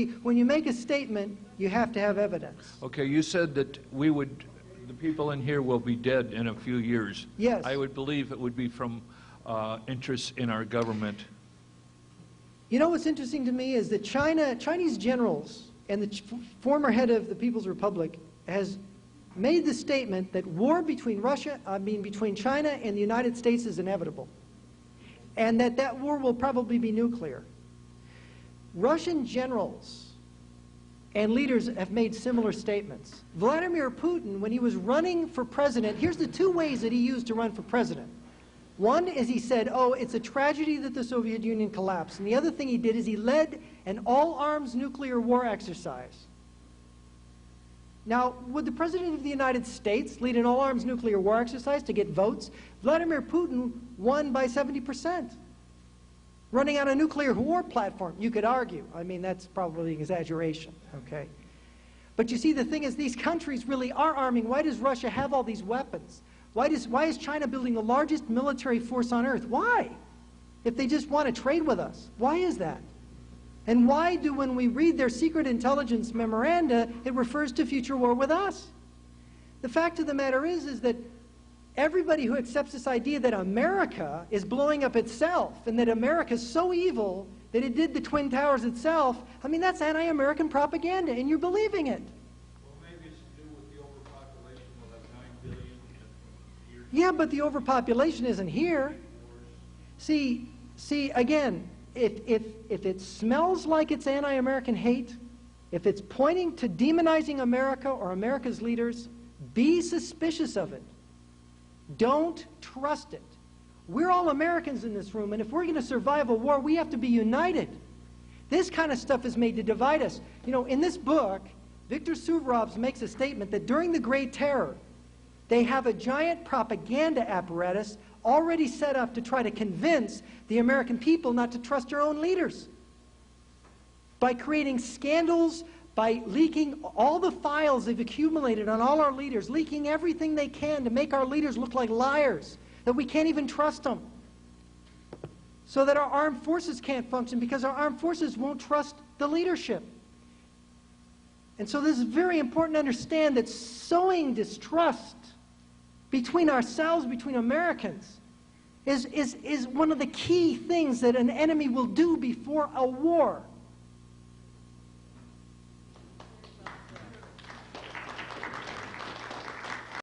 When you make a statement, you have to have evidence. Okay, you said that the people in here will be dead in a few years. Yes. I would believe it would be from interests in our government. You know what's interesting to me is that Chinese generals and the former head of the People's Republic has made the statement that war between between China and the United States is inevitable, and that war will probably be nuclear. Russian generals and leaders have made similar statements. Vladimir Putin, when he was running for president, here's the two ways that he used to run for president. One is he said, oh, it's a tragedy that the Soviet Union collapsed. And the other thing he did is he led an all-arms nuclear war exercise. Now, would the President of the United States lead an all-arms nuclear war exercise to get votes? Vladimir Putin won by 70%. Running on a nuclear war platform, you could argue. I mean, that's probably an exaggeration, okay? But you see, the thing is, these countries really are arming. Why does Russia have all these weapons? Why is China building the largest military force on earth? Why? If they just want to trade with us. Why is that? And why do, when we read their secret intelligence memoranda, it refers to future war with us? The fact of the matter is that everybody who accepts this idea that America is blowing up itself and that America is so evil that it did the Twin Towers itself, I mean, that's anti-American propaganda, and you're believing it. Well, maybe it's to do with the overpopulation. We'll have 9 billion in years. Yeah, but the overpopulation isn't here. See, again, if it smells like it's anti-American hate, if it's pointing to demonizing America or America's leaders, be suspicious of it. Don't trust it. We're all Americans in this room, and if we're going to survive a war, we have to be united. This kind of stuff is made to divide us. You know, in this book, Viktor Suvorov makes a statement that during the Great Terror, they have a giant propaganda apparatus already set up to try to convince the American people not to trust their own leaders. By creating scandals, by leaking all the files they've accumulated on all our leaders, leaking everything they can to make our leaders look like liars, that we can't even trust them, so that our armed forces can't function because our armed forces won't trust the leadership. And so this is very important to understand that sowing distrust between ourselves, between Americans, is one of the key things that an enemy will do before a war.